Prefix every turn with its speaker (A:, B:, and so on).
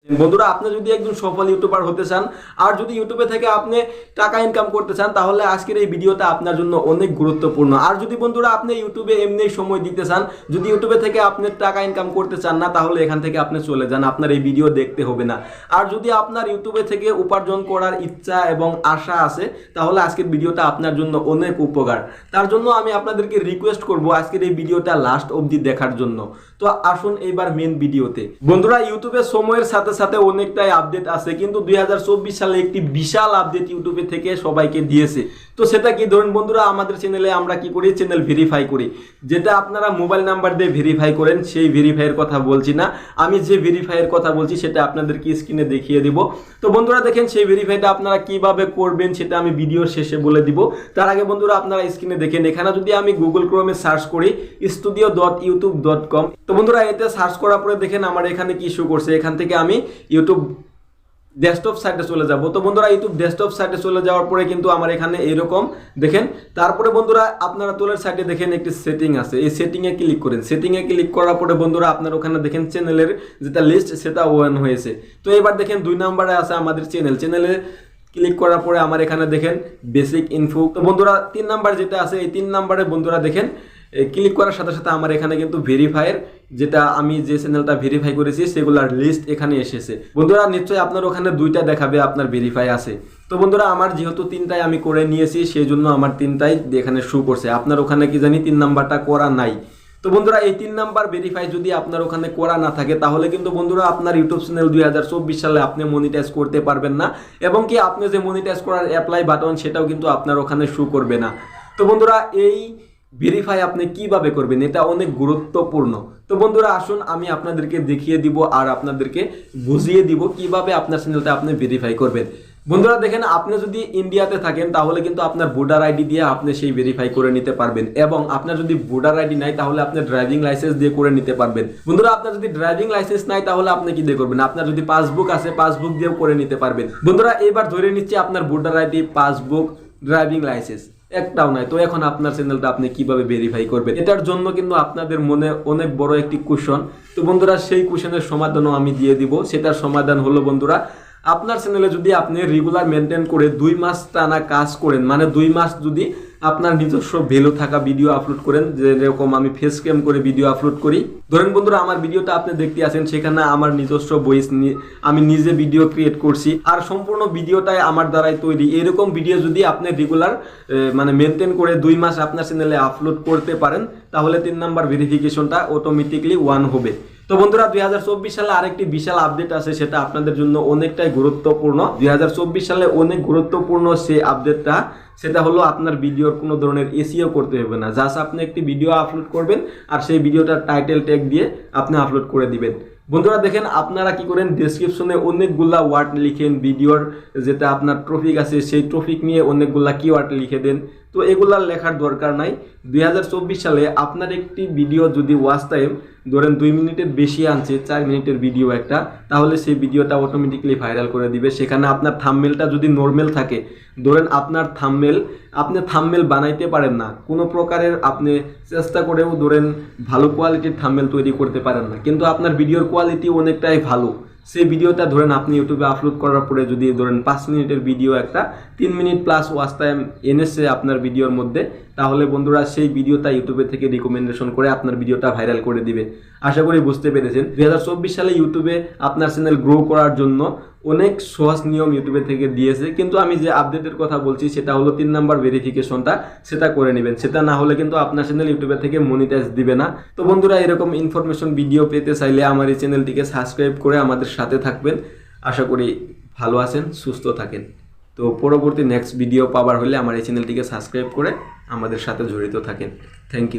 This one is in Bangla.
A: বন্ধুরা, আপনি যদি একজন সফল ইউটিউবার হতে চান আর যদি ইউটিউবে থেকে আপনি টাকা ইনকাম করতে চান, তাহলে আজকের এই ভিডিওটা আপনার জন্য অনেক গুরুত্বপূর্ণ। আর যদি বন্ধুরা আপনি ইউটিউবে এমনি সময় দিতে চান, যদি ইউটিউবে থেকে আপনি টাকা ইনকাম করতে চান না, তাহলে এখান থেকে আপনি চলে যান, আপনার এই ভিডিও দেখতে হবে না। আর যদি আপনার ইউটিউবে থেকে উপার্জন করার ইচ্ছা এবং আশা আছে, তাহলে আজকের ভিডিওটা আপনার জন্য অনেক উপকার। তার জন্য আমি আপনাদেরকে রিকোয়েস্ট করব আজকের এই ভিডিওটা লাস্ট অবধি দেখার জন্য। তো আসুন এইবার মেন ভিডিওতে। বন্ধুরা, ইউটিউবে সময়ের সাথে সাথে অনেকটাই আপডেট আছে, কিন্তু 2024 সালে একটি বিশাল আপডেট ইউটিউবে থেকে সবাইকে দিয়েছে। তো সেটা কি? ধরুন বন্ধুরা, আমাদের চ্যানেলে আমরা কি করি, চ্যানেল ভেরিফাই করি, যেটা আপনারা মোবাইল নাম্বার দিয়ে ভেরিফাই করেন, সেই ভেরিফাইয়ের কথা বলছি না। আমি যে ভেরিফাইয়ের কথা বলছি সেটা আপনাদেরকে স্ক্রিনে দেখিয়ে দিব। তো বন্ধুরা দেখেন, সেই ভেরিফাইটা আপনারা কিভাবে করবেন সেটা আমি ভিডিওর শেষে বলে দিব। তার আগে বন্ধুরা আপনারা স্ক্রিনে দেখেন, এখানে যদি আমি গুগল ক্রোমে সার্চ করি studio.youtube.com, তো বন্ধুরা এতে সার্চ করার পরে দেখেন আমার এখানে কি শো করছে। এখান থেকে আমি ইউটিউব ডেস্কটপ সাইটে চলে যাব। তো বন্ধুরা ইউটিউব ডেস্কটপ সাইটে চলে যাওয়ার পরে কিন্তু আমার এখানে এরকম দেখেন। তারপরে বন্ধুরা আপনারা তোলের সাইটে দেখেন একটি সেটিং আছে, এই সেটিংয়ে ক্লিক করেন। সেটিংয়ে ক্লিক করার পরে বন্ধুরা আপনার ওখানে দেখেন চ্যানেলের যেটা লিস্ট সেটা ওয়ান হয়েছে। তো এবার দেখেন 2 নম্বরে আছে আমাদের চ্যানেলে ক্লিক করার পরে আমার এখানে দেখেন বেসিক ইনফো। তো বন্ধুরা 3 নাম্বার যেটা আছে, এই 3 নাম্বারে বন্ধুরা দেখেন ক্লিক করার সাথে সাথে আমার এখানে কিন্তু ভেরিফাইয়ের যেটা আমি যে চ্যানেলটা ভেরিফাই করেছি সেগুলোর লিস্ট এখানে এসেছে। বন্ধুরা নিশ্চয়ই আপনার ওখানে 2টা দেখাবে আপনার ভেরিফাই আছে। তো বন্ধুরা আমার যেহেতু 3টাই আমি করে নিয়েছি, সেই জন্য আমার 3টাই এখানে শো করছে। আপনার ওখানে কি জানি 3 নাম্বারটা করা নাই। তো বন্ধুরা এই 3 নাম্বার ভেরিফাই যদি আপনার ওখানে করা না থাকে, তাহলে কিন্তু বন্ধুরা আপনার ইউটিউব চ্যানেল 2024 সালে আপনি মনিটাইজ করতে পারবেন না, এবং কি আপনি যে মনিটাইজ করার অ্যাপ্লাই বাটন সেটাও কিন্তু আপনার ওখানে শো করবে না। তো বন্ধুরা এই ভেরিফাই আপনি কিভাবে করবেন, এটা অনেক গুরুত্বপূর্ণ। তো বন্ধুরা আসুন আমি আপনাদেরকে দেখিয়ে দিব আর আপনাদেরকে বুঝিয়ে দিব কিভাবে আপনার চ্যানেলটা আপনি ভেরিফাই করবেন। বন্ধুরা দেখেন, আপনি যদি ইন্ডিয়াতে থাকেন তাহলে কিন্তু আপনার ভোটার আইডি দিয়ে আপনি সেই ভেরিফাই করে নিতে পারবেন, এবং আপনার যদি ভোটার আইডি নাই তাহলে আপনি ড্রাইভিং লাইসেন্স দিয়ে করে নিতে পারবেন। বন্ধুরা আপনার যদি ড্রাইভিং লাইসেন্স নাই তাহলে আপনি কি দিয়ে করবেন? আপনার যদি পাসবুক আছে পাসবুক দিয়েও করে নিতে পারবেন। বন্ধুরা এবার ধরে নিচ্ছি আপনার voter ID, passbook, driving licence একটাও নাই। তো এখন আপনার চ্যানেলটা আপনি কিভাবে ভেরিফাই করবেন? এটার জন্য কিন্তু আপনাদের মনে অনেক বড় একটি কোশ্চেন। তো বন্ধুরা সেই কোশ্চেনের সমাধানও আমি দিয়ে দিব। সেটার সমাধান হলো বন্ধুরা, আপনার চ্যানেলে যদি আপনি রেগুলার মেনটেন করে 2 মাস টানা কাজ করেন, মানে 2 মাস যদি আপনার নিজস্ব ভ্যালু থাকা ভিডিও আপলোড করেন, যেরকম আমি ফেস ক্যাম করে ভিডিও আপলোড করি। ধরেন বন্ধুরা আমার ভিডিওটা আপনি দেখতে আছেন, সেখানে আমার নিজস্ব ভয়েস নিয়ে আমি নিজে ভিডিও ক্রিয়েট করছি, আর সম্পূর্ণ ভিডিওটাই আমার দ্বারাই তৈরি। এরকম ভিডিও যদি আপনি রেগুলার মানে মেনটেন করে 2 মাস আপনার চ্যানেলে আপলোড করতে পারেন, তাহলে 3 নাম্বার ভেরিফিকেশনটা অটোমেটিকলি 1 হবে। তো বন্ধুরা 2024 সালে আরেকটি বিশাল আপডেট আছে, সেটা আপনাদের জন্য অনেকটাই গুরুত্বপূর্ণ। 2024 সালে অনেক গুরুত্বপূর্ণ সেই আপডেটটা, সেটা হলো আপনার ভিডিওর কোনো ধরনের এসইও করতে হবে না। জাস্ট আপনি একটি ভিডিও আপলোড করবেন আর সেই ভিডিওটার টাইটেল ট্যাগ দিয়ে আপনি আপলোড করে দিবেন। বন্ধুরা দেখেন, আপনারা কি করেন, ডেসক্রিপশনে অনেকগুলা ওয়ার্ড লিখেন, ভিডিওর যেটা আপনার টপিক আছে সেই টপিক নিয়ে অনেকগুলা কিওয়ার্ড লিখে দেন। তো এগুলার লেখার দরকার নাই। 2024 সালে আপনার একটি ভিডিও যদি ওয়াচ টাইম ধরেন 2 মিনিটের বেশি আনছে, 4 মিনিটের ভিডিও একটা, তাহলে সেই ভিডিওটা অটোমেটিকলি ভাইরাল করে দিবে। সেখানে আপনার থাম্বনেলটা যদি নর্মাল থাকে, ধরেন আপনার আপনি থাম্বনেল বানাইতে পারেন না, কোনো প্রকারের আপনি চেষ্টা করেও ধরেন ভালো কোয়ালিটির থাম্বনেল তৈরি করতে পারেন না, কিন্তু আপনার ভিডিওর কোয়ালিটি অনেকটাই ভালো, সেই ভিডিওটা ধরেন আপনি ইউটিউবে আপলোড করার পরে যদি ধরেন 5 মিনিটের ভিডিও একটা 3 মিনিট প্লাস ওয়াচ টাইম এনেছে আপনার ভিডিওর মধ্যে, তাহলে বন্ধুরা সেই ভিডিওটা ইউটিউবে থেকে রিকমেন্ডেশন করে আপনার ভিডিওটা ভাইরাল করে দিবে। আশা করি বুঝতে পেরেছেন। 2024 সালে ইউটিউবে আপনার চ্যানেল গ্রো করার জন্য অনেক সহজ নিয়ম ইউটিউবে থেকে দিয়েছে, কিন্তু আমি যে আপডেটের কথা বলছি সেটা হলো 3 নাম্বার ভেরিফিকেশনটা, সেটা করে নেবেন। সেটা না হলে কিন্তু আপনার চ্যানেল ইউটিউবে থেকে মনিটাইজ দিবে না। তো বন্ধুরা এরকম ইনফরমেশন ভিডিও পেতে চাইলে আমার এই চ্যানেলটিকে সাবস্ক্রাইব করে আমাদের সাথে থাকবেন। আশা করি ভালো আছেন, সুস্থ থাকেন। তো পরবর্তী নেক্সট ভিডিও পাওয়ার হলে আমার এই চ্যানেলটিকে সাবস্ক্রাইব করে আমাদের সাথে জড়িত থাকেন। Thank you.